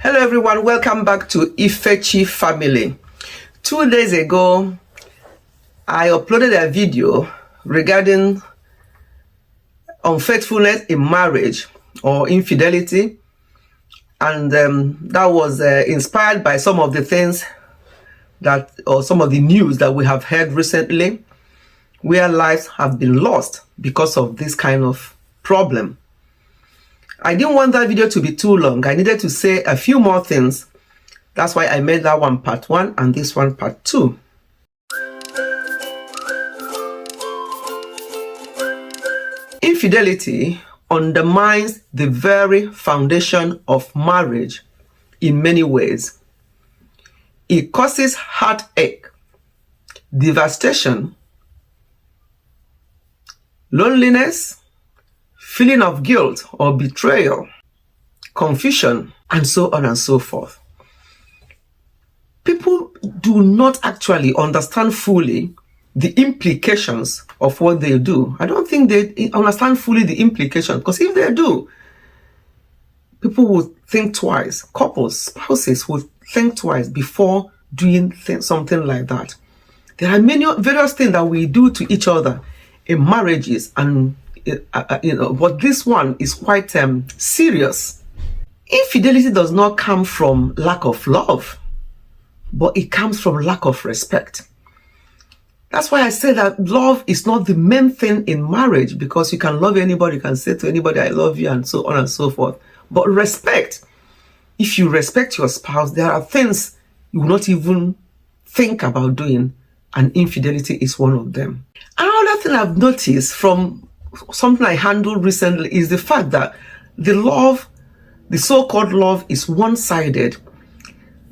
Hello everyone, welcome back to Ifechi Family. 2 days ago, I uploaded a video regarding unfaithfulness in marriage or infidelity, and that was inspired by some of the things or some of the news that we have heard recently, where lives have been lost because of this kind of problem. I didn't want that video to be too long. I needed to say a few more things. That's why I made that one part 1 and this one part 2. Infidelity undermines the very foundation of marriage in many ways. It causes heartache, devastation, loneliness, feeling of guilt or betrayal, confusion, and so on and so forth. People do not actually understand fully the implications of what they do. I don't think they understand fully the implications, because if they do, people will think twice. Couples, spouses will think twice before doing something like that. There are various things that we do to each other in marriages, and but this one is quite serious. Infidelity does not come from lack of love, but it comes from lack of respect. That's why I say that love is not the main thing in marriage, because you can love anybody, you can say to anybody, I love you, and so on and so forth. But respect, if you respect your spouse, there are things you will not even think about doing, and infidelity is one of them. Another thing I've noticed from something I handled recently is the fact that the so-called love is one-sided.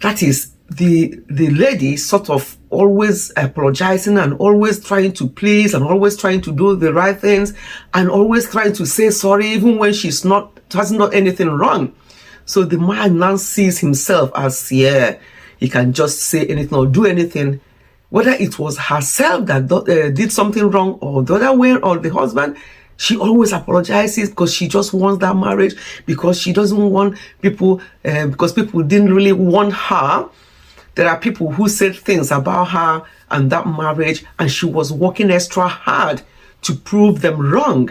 That is, the lady sort of always apologizing and always trying to please and always trying to do the right things and always trying to say sorry even when hasn't done anything wrong. So the man now sees himself as, he can just say anything or do anything, whether it was herself that did something wrong or the other way, or the husband. She always apologizes because she just wants that marriage, because she doesn't want people, because people didn't really want her. There are people who said things about her and that marriage, and she was working extra hard to prove them wrong.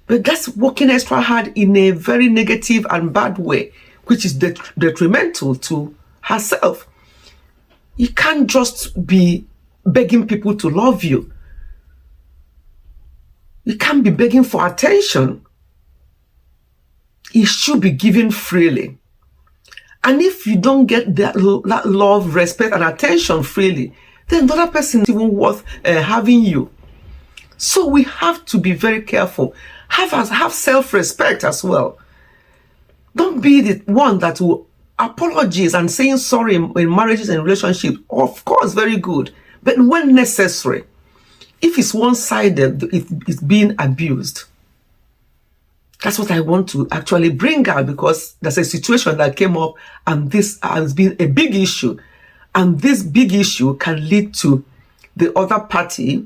But that's working extra hard in a very negative and bad way, which is detrimental to herself. You can't just be begging people to love you. You can't be begging for attention. It should be given freely. And if you don't get that love, respect, and attention freely, then the other person is even worth having you. So we have to be very careful. Have self-respect as well. Don't be the one that will apologize and saying sorry in marriages and relationships. Of course, very good. But when necessary, if it's one-sided, it's being abused. That's what I want to actually bring out, because there's a situation that came up and this has been a big issue. And this big issue can lead to the other party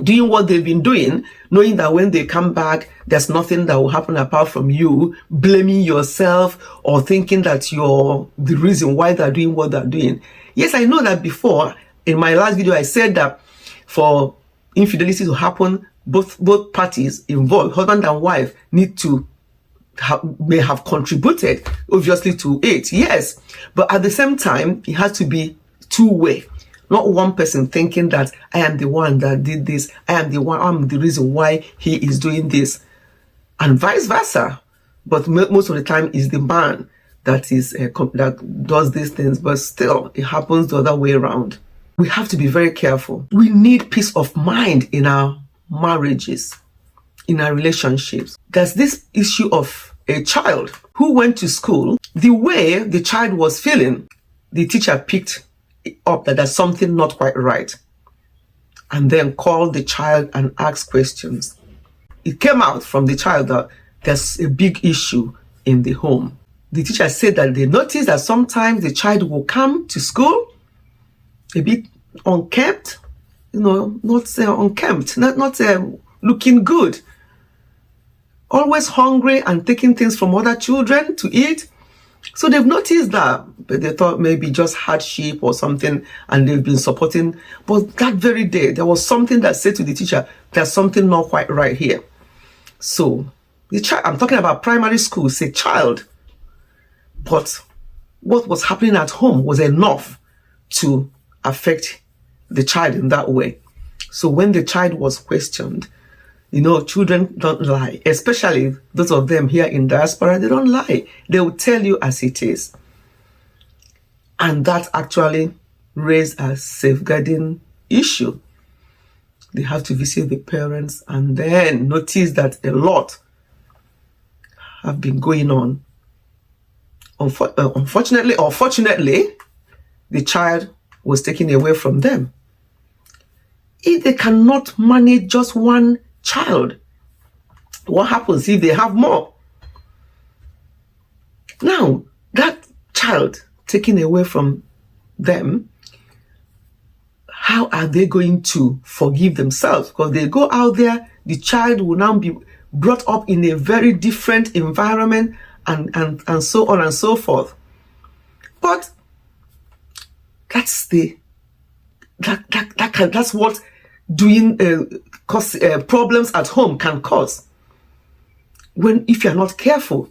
doing what they've been doing, knowing that when they come back, there's nothing that will happen apart from you blaming yourself or thinking that you're the reason why they're doing what they're doing. Yes, I know that before. In my last video, I said that for infidelity to happen, both parties involved, husband and wife, may have contributed, obviously, to it. Yes, but at the same time, it has to be two-way. Not one person thinking that I am the one that did this, I'm the reason why he is doing this, and vice versa. But most of the time, it's the man that does these things, but still, it happens the other way around. We have to be very careful. We need peace of mind in our marriages, in our relationships. There's this issue of a child who went to school. The way the child was feeling, the teacher picked up that there's something not quite right, and then called the child and asked questions. It came out from the child that there's a big issue in the home. The teacher said that they noticed that sometimes the child will come to school a bit unkempt, not unkempt, not looking good, always hungry and taking things from other children to eat, So they've noticed that, but they thought maybe just hardship or something, and they've been supporting. But that very day, there was something that said to the teacher, there's something not quite right here. So the child, I'm talking about primary school, is a child. But what was happening at home was enough to affect the child in that way. So when the child was questioned, children don't lie, especially those of them here in diaspora, they don't lie. They will tell you as it is. And that actually raised a safeguarding issue. They have to visit the parents and then notice that a lot have been going on. Unfortunately or fortunately, the child was taken away from them. If they cannot manage just one child, what happens if they have more? Now, that child taken away from them, how are they going to forgive themselves? Because they go out there, the child will now be brought up in a very different environment and so on and so forth. But that's that's what doing cause problems at home can cause if you're not careful.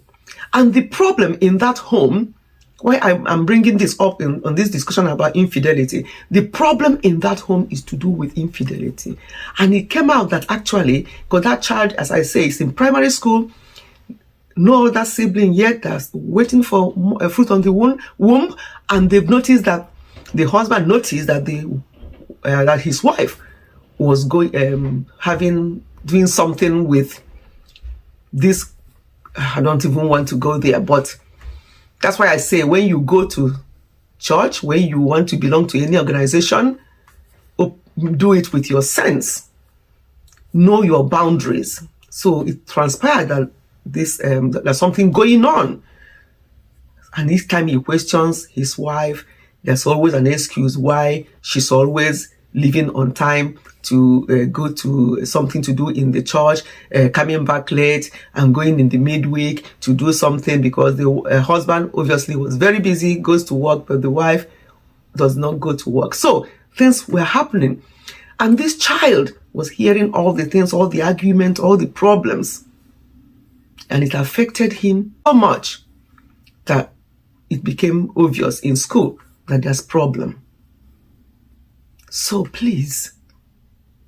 And the problem in that home, why I'm bringing this up on this discussion about infidelity, the problem in that home is to do with infidelity. And it came out that actually, because that child, as I say, is in primary school, no other sibling yet, that's waiting for a fruit on the womb, and they've noticed that the husband noticed that that his wife was doing something with this. I don't even want to go there, but that's why I say when you go to church, when you want to belong to any organization, do it with your sense. Know your boundaries. So it transpired that there's something going on. And each time he questions his wife, there's always an excuse why she's always leaving on time to go to something to do in the church, coming back late and going in the midweek to do something because the husband obviously was very busy, goes to work, but the wife does not go to work. So things were happening. And this child was hearing all the things, all the arguments, all the problems. And it affected him so much that it became obvious in school that there's a problem. So please,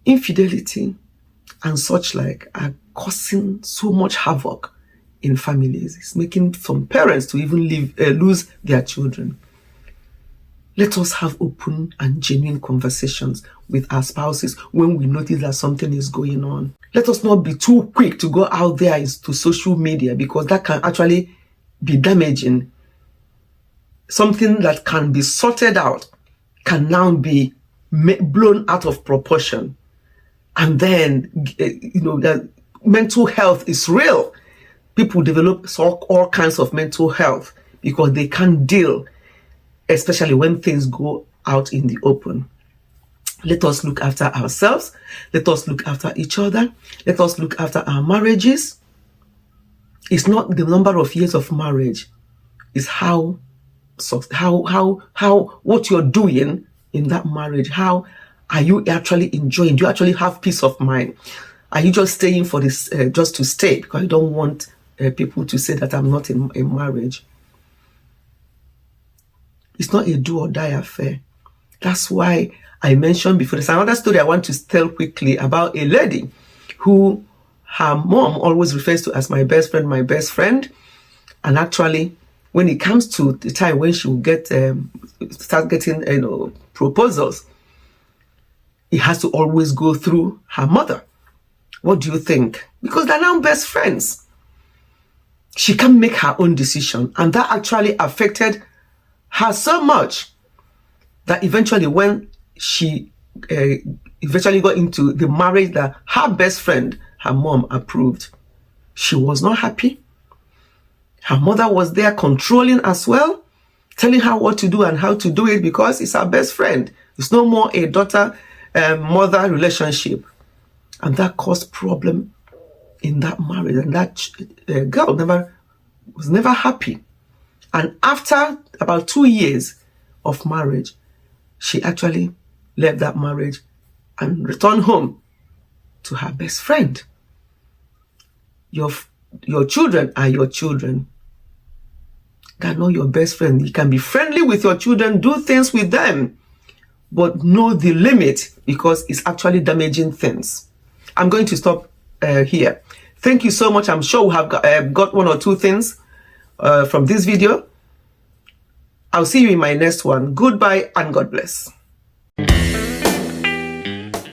infidelity and such like are causing so much havoc in families. It's making some parents to even lose their children. Let us have open and genuine conversations with our spouses when we notice that something is going on. Let us not be too quick to go out there to social media, because that can actually be damaging. Something that can be sorted out can now be blown out of proportion. And then, the mental health is real. People develop all kinds of mental health because they can't deal, especially when things go out in the open. Let us look after ourselves. Let us look after each other. Let us look after our marriages. It's not the number of years of marriage. It's how what you're doing in that marriage. How are you actually enjoying? Do you actually have peace of mind? Are you just staying for this just to stay because you don't want people to say that I'm not in a marriage? It's not a do or die affair. That's why I mentioned before. There's another story I want to tell quickly about a lady who her mom always refers to as my best friend. And actually, when it comes to the time when she will start getting proposals, it has to always go through her mother. What do you think? Because they're now best friends. She can't make her own decision, and that actually affected her so much that eventually when she eventually got into the marriage that her best friend, her mom, approved, she was not happy. Her mother was there controlling as well, telling her what to do and how to do it because it's her best friend. It's no more a daughter-mother relationship. And that caused problem in that marriage. And that girl was never happy. And after about 2 years of marriage, she actually left that marriage and returned home to her best friend. Your children are your children. They're not your best friend. You can be friendly with your children, do things with them, but know the limit, because it's actually damaging things. I'm going to stop here. Thank you so much. I'm sure we have got 1 or 2 things from this video. I'll see you in my next one. Goodbye and God bless.